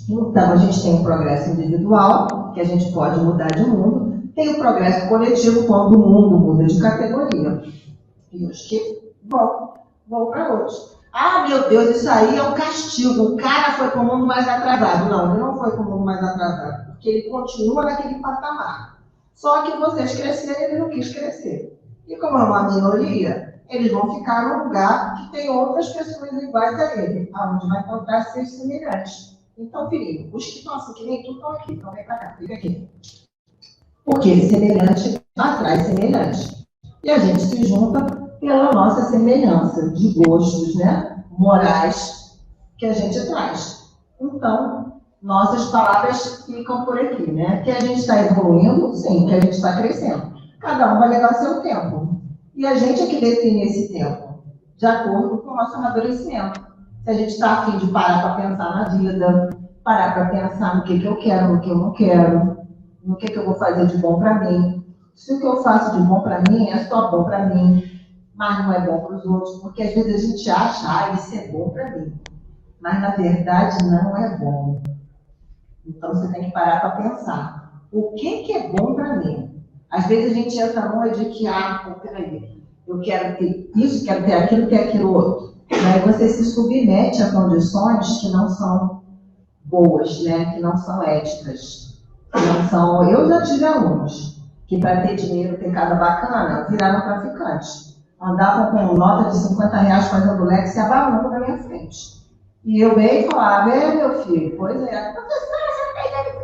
S2: Então, a gente tem o progresso individual, que a gente pode mudar de mundo. Tem o progresso coletivo, quando o mundo muda de categoria. E os que vão para outros. Ah, meu Deus, isso aí é um castigo. O cara foi para o mundo mais atrasado. Não, ele não foi para o mundo mais atrasado, porque ele continua naquele patamar. Só que vocês cresceram e ele não quis crescer. E como é uma minoria, eles vão ficar num lugar que tem outras pessoas iguais a ele, onde vai encontrar seus semelhantes. Então, filhinho, os que estão assim, que nem tu, estão aqui, então vem para cá, fica aqui. Porque semelhante atrai semelhante. E a gente se junta pela nossa semelhança de gostos, né, morais que a gente traz. Então, nossas palavras ficam por aqui, né? Que a gente está evoluindo, sim, que a gente está crescendo. Cada um vai levar seu tempo. E a gente é que define esse tempo, de acordo com o nosso amadurecimento. Se a gente está afim de parar para pensar na vida, parar para pensar no que eu quero, no que eu não quero, no que eu vou fazer de bom para mim. Se o que eu faço de bom para mim é só bom para mim, mas não é bom para os outros, porque às vezes a gente acha, isso é bom para mim, mas na verdade não é bom. Então você tem que parar para pensar, o que é bom para mim? Às vezes a gente entra numa de que, peraí, eu quero ter isso, quero ter aquilo outro. Aí você se submete a condições que não são boas, né? Que não são éticas. Que não são... Eu já tive alunos que, para ter dinheiro, ter casa bacana, viraram traficantes. Andavam com nota de R$50 fazendo leque, se abalando na minha frente. E eu veio e falava, meu filho, pois é, professora, você tem dignidade,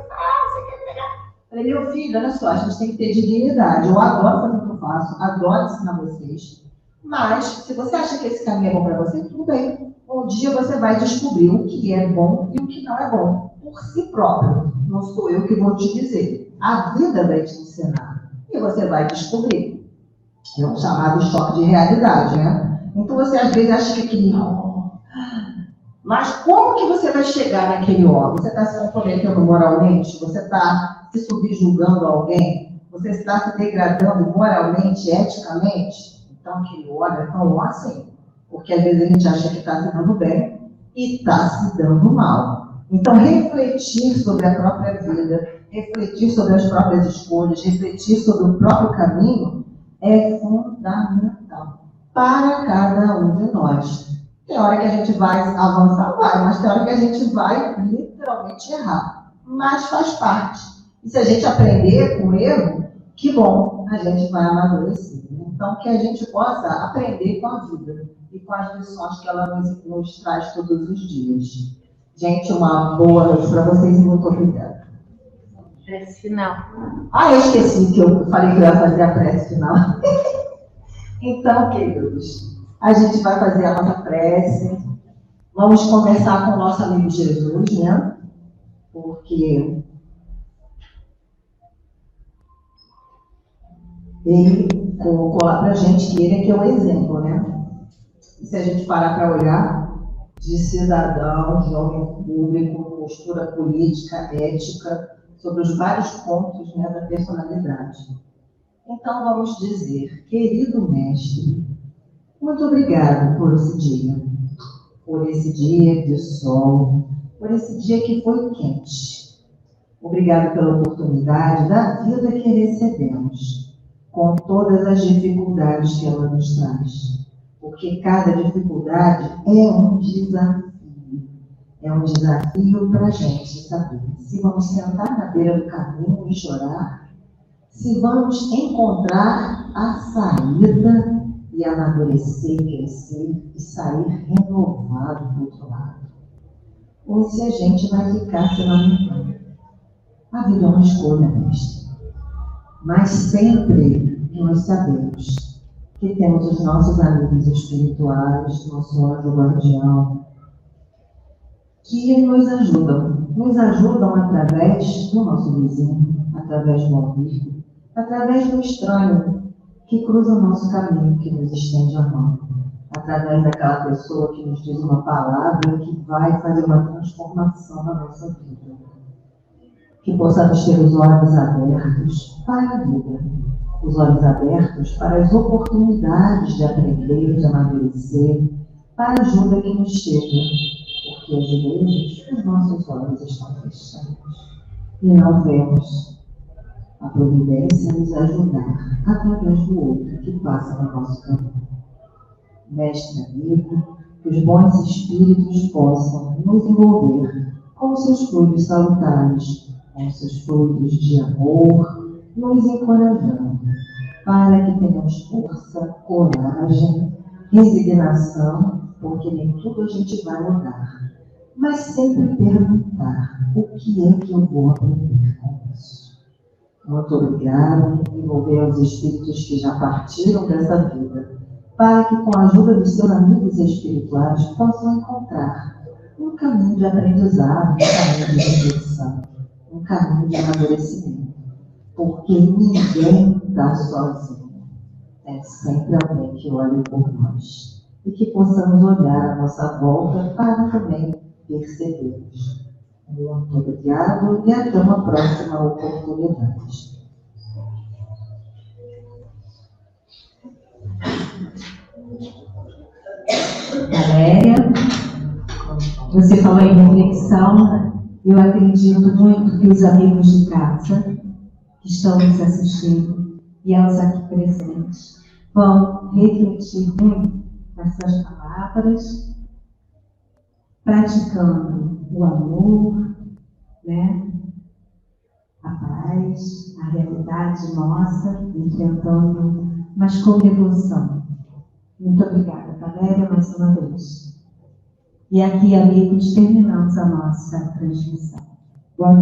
S2: você quer pegar? Falei, meu filho, olha só, a gente tem que ter dignidade. Eu adoro fazer o que eu faço, adoro ensinar vocês. Mas, se você acha que esse caminho é bom para você, tudo bem. Um dia você vai descobrir o que é bom e o que não é bom, por si próprio. Não sou eu que vou te dizer. A vida vai te ensinar. E você vai descobrir. É um chamado choque de realidade, né? Então você às vezes acha que aquele mas como que você vai chegar naquele ó? Você está se comprometendo moralmente? Você está se subjugando a alguém? Você está se degradando moralmente, eticamente? Então aquele ó é tão ó assim. Porque às vezes a gente acha que está se dando bem e está se dando mal. Então refletir sobre a própria vida, refletir sobre as próprias escolhas, refletir sobre o próprio caminho é fundamental para cada um de nós. Tem hora que a gente vai avançar, mas tem hora que a gente vai literalmente errar. Mas faz parte. E se a gente aprender com o erro, que bom, a gente vai amadurecer. Então, que a gente possa aprender com a vida e com as lições que ela nos traz todos os dias. Gente, uma boa noite para vocês e muito obrigada.
S3: Prece final.
S2: Eu esqueci que eu falei que eu ia fazer a prece final. Então, queridos, a gente vai fazer a nossa prece. Vamos conversar com o nosso amigo Jesus, né? Porque ele colocou lá pra gente que ele é que é o exemplo, né? E se a gente parar para olhar, de cidadão, de homem público, postura política, ética, sobre os vários pontos, né, da personalidade. Então vamos dizer, querido mestre, muito obrigado por esse dia de sol, por esse dia que foi quente. Obrigado pela oportunidade da vida que recebemos, com todas as dificuldades que ela nos traz. Porque cada dificuldade é um desafio. É um desafio para a gente saber se vamos sentar na beira do caminho e chorar, se vamos encontrar a saída e amadurecer, crescer e sair renovado do outro lado. Ou se a gente vai ficar se lamentando. A vida é uma escolha, mestre. Mas sempre nós sabemos que temos os nossos amigos espirituais, nosso anjo guardião, que nos ajudam através do nosso vizinho, através do amigo, através do estranho que cruza o nosso caminho, que nos estende a mão, através daquela pessoa que nos diz uma palavra que vai fazer uma transformação na nossa vida. Que possamos ter os olhos abertos para a vida, os olhos abertos para as oportunidades de aprender, de amadurecer, para a ajuda que nos chega. Porque às vezes os nossos olhos estão fechados e não vemos a providência nos ajudar através do outro que passa no nosso caminho. Mestre amigo, que os bons espíritos possam nos envolver com seus frutos salutares, com seus frutos de amor, nos encorajando, para que tenhamos força, coragem, resignação, porque nem tudo a gente vai mudar, mas sempre perguntar o que é que eu vou aprender com isso. Muito obrigada. Envolver os espíritos que já partiram dessa vida, para que, com a ajuda dos seus amigos espirituais, possam encontrar um caminho de aprendizado, um caminho de reflexão, um caminho de amadurecimento. Porque ninguém está sozinho. É sempre alguém que olha por nós. E que possamos olhar à nossa volta para também percebermos. Muito obrigado e até uma próxima oportunidade.
S1: Valéria, você falou em reflexão. Eu acredito muito que os amigos de casa que estão nos assistindo e aos aqui presentes vão refletir muito nessas palavras, praticando o amor, né? A paz, a realidade nossa, enfrentando, mas com devoção. Muito obrigada, Valéria, mais uma vez. E aqui, amigos, terminamos a nossa transmissão. Boa noite.